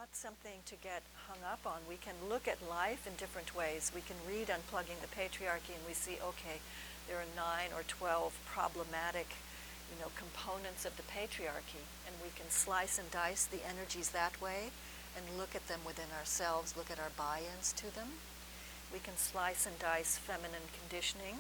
not something to get hung up on. We can look at life in different ways. We can read Unplugging the Patriarchy and we see, okay, there are 9 or 12 problematic, components of the patriarchy, and we can slice and dice the energies that way and look at them within ourselves, look at our buy-ins to them. We can slice and dice feminine conditioning.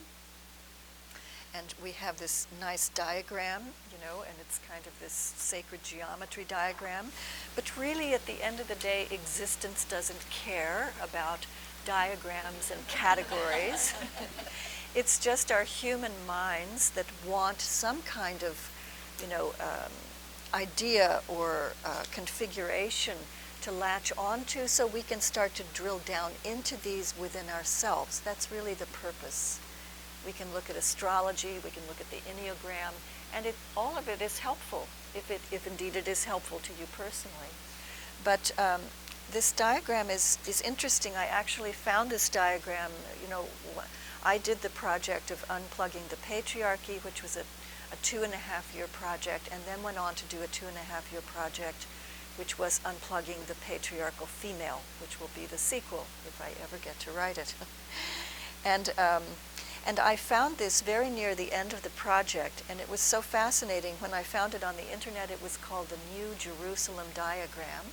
And we have this nice diagram, and it's kind of this sacred geometry diagram. But really, at the end of the day, existence doesn't care about diagrams and categories. It's just our human minds that want some kind of, idea or configuration to latch onto so we can start to drill down into these within ourselves. That's really the purpose. We can look at astrology, we can look at the Enneagram, and all of it is helpful, if indeed it is helpful to you personally. But this diagram is interesting. I actually found this diagram, I did the project of Unplugging the Patriarchy, which was a 2.5-year project, and then went on to do a 2.5-year project, which was Unplugging the Patriarchal Female, which will be the sequel, if I ever get to write it. And I found this very near the end of the project, and it was so fascinating. When I found it on the internet, it was called the New Jerusalem Diagram.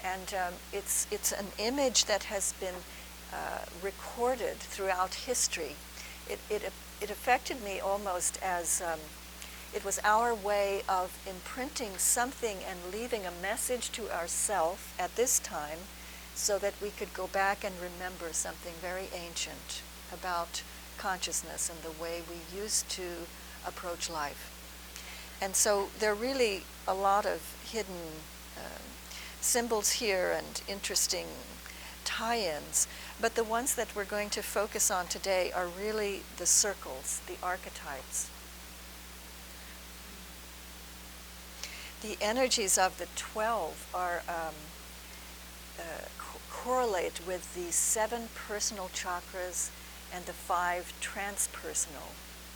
And it's an image that has been recorded throughout history. It affected me almost as it was our way of imprinting something and leaving a message to ourselves at this time so that we could go back and remember something very ancient about consciousness and the way we used to approach life. And so there are really a lot of hidden symbols here and interesting tie-ins, but the ones that we're going to focus on today are really the circles, the archetypes. The energies of the 12 are correlate with the 7 personal chakras and the 5 transpersonal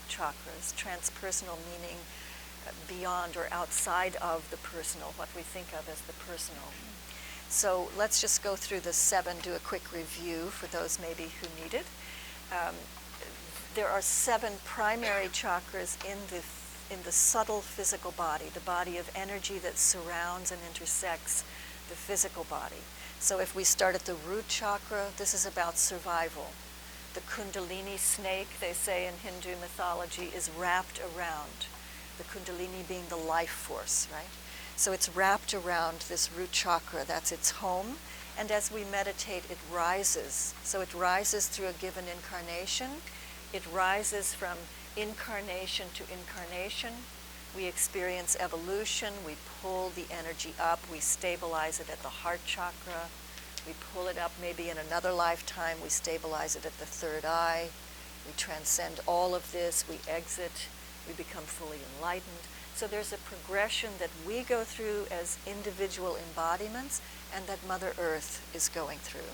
chakras. Transpersonal meaning beyond or outside of the personal, what we think of as the personal. So let's just go through the 7, do a quick review for those maybe who need it. There are 7 primary chakras in the subtle physical body, the body of energy that surrounds and intersects the physical body. So if we start at the root chakra, this is about survival. The Kundalini snake, they say in Hindu mythology, is wrapped around. The Kundalini being the life force, right? So it's wrapped around this root chakra, that's its home. And as we meditate, it rises. So it rises through a given incarnation. It rises from incarnation to incarnation. We experience evolution. We pull the energy up. We stabilize it at the heart chakra. We pull it up maybe in another lifetime. We stabilize it at the third eye. We transcend all of this. We exit. We become fully enlightened. So there's a progression that we go through as individual embodiments and that Mother Earth is going through.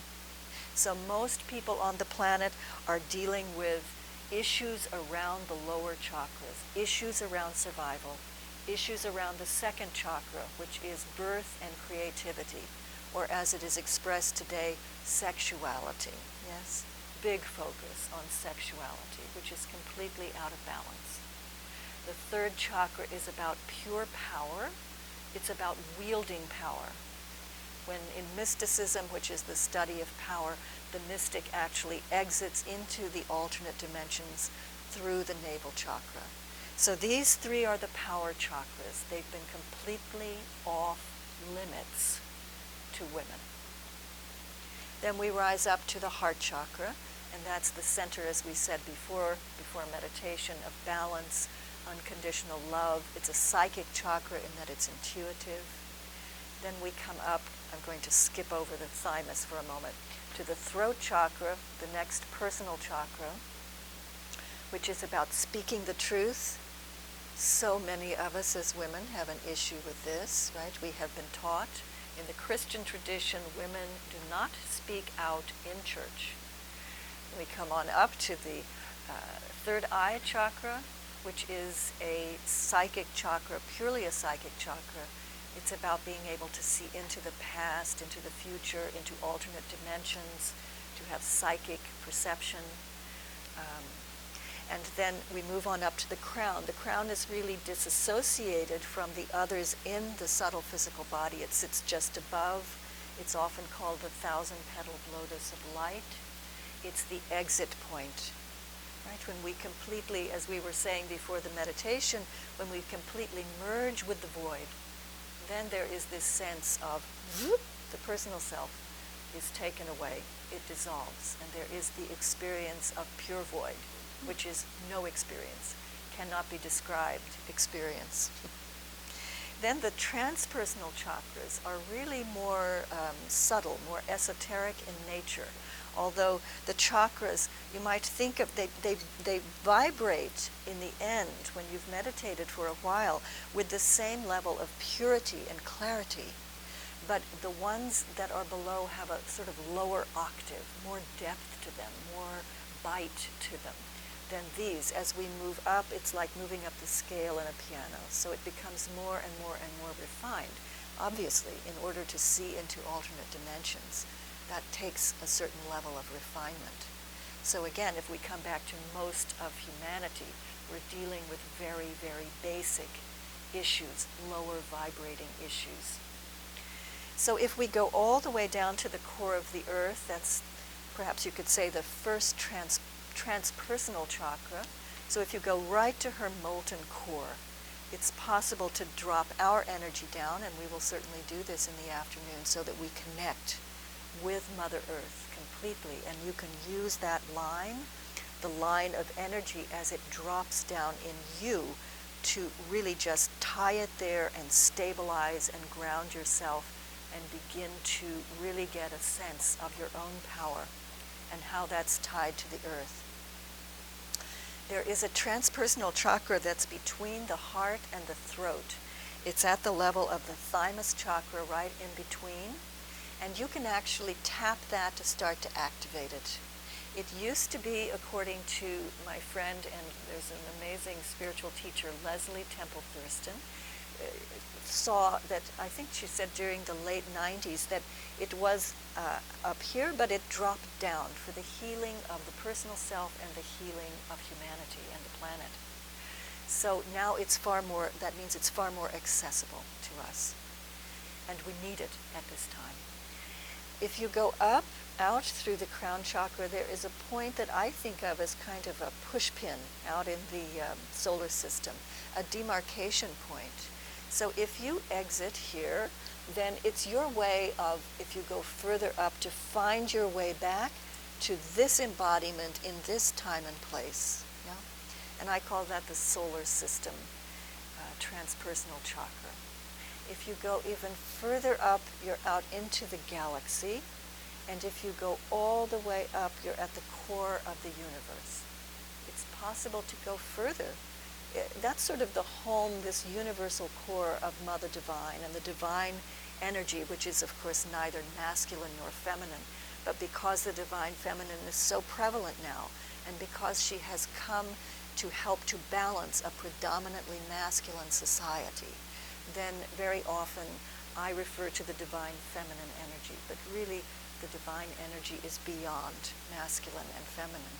So most people on the planet are dealing with issues around the lower chakras, issues around survival, issues around the second chakra, which is birth and creativity, or as it is expressed today, sexuality. Yes? Big focus on sexuality, which is completely out of balance. The third chakra is about pure power. It's about wielding power. When in mysticism, which is the study of power, the mystic actually exits into the alternate dimensions through the navel chakra. So these 3 are the power chakras. They've been completely off limits to women. Then we rise up to the heart chakra, and that's the center, as we said before meditation, of balance, unconditional love. It's a psychic chakra in that it's intuitive. Then we come up, I'm going to skip over the thymus for a moment, to the throat chakra, the next personal chakra, which is about speaking the truth. So many of us as women have an issue with this, right? We have been taught in the Christian tradition, women do not speak out in church. We come on up to the third eye chakra, which is a psychic chakra, purely a psychic chakra, It's about being able to see into the past, into the future, into alternate dimensions, to have psychic perception. And then we move on up to the crown. The crown is really disassociated from the others in the subtle physical body. It sits just above. It's often called the thousand-petaled lotus of light. It's the exit point, right? When we completely, as we were saying before the meditation, when we completely merge with the void, then there is this sense of whoop, the personal self is taken away. It dissolves, and there is the experience of pure void, which is no experience, cannot be described experience. Then the transpersonal chakras are really more subtle, more esoteric in nature. Although the chakras, you might think of, they vibrate in the end, when you've meditated for a while, with the same level of purity and clarity. But the ones that are below have a sort of lower octave, more depth to them, more bite to them than these. As we move up, it's like moving up the scale in a piano. So it becomes more and more and more refined. Obviously, in order to see into alternate dimensions, that takes a certain level of refinement. So again, if we come back to most of humanity, we're dealing with very, very basic issues, lower vibrating issues. So if we go all the way down to the core of the earth, that's perhaps you could say the first transpersonal chakra. So if you go right to her molten core, it's possible to drop our energy down, and we will certainly do this in the afternoon, so that we connect with Mother Earth completely. And you can use that line, the line of energy, as it drops down in you, to really just tie it there and stabilize and ground yourself, and begin to really get a sense of your own power and how that's tied to the earth. There is a transpersonal chakra that's between the heart and the throat. It's at the level of the thymus chakra, right in between, and you can actually tap that to start to activate it. It used to be, according to my friend, and there's an amazing spiritual teacher, Leslie Temple Thurston, saw that, I think she said during the late 90s, that it was up here, but it dropped down for the healing of the personal self and the healing of humanity and the planet. So now it's far more, that means it's far more accessible to us. And we need it at this time. If you go up, out through the crown chakra, there is a point that I think of as kind of a push pin out in the solar system, a demarcation point. So if you exit here, then it's your way of, if you go further up, to find your way back to this embodiment in this time and place. Yeah? And I call that the solar system transpersonal chakra. If you go even further up, you're out into the galaxy. And if you go all the way up, you're at the core of the universe. It's possible to go further. That's sort of the home, this universal core of Mother Divine and the divine energy, which is, of course, neither masculine nor feminine. But because the divine feminine is so prevalent now, and because she has come to help to balance a predominantly masculine society, then very often I refer to the divine feminine energy. But really, the divine energy is beyond masculine and feminine.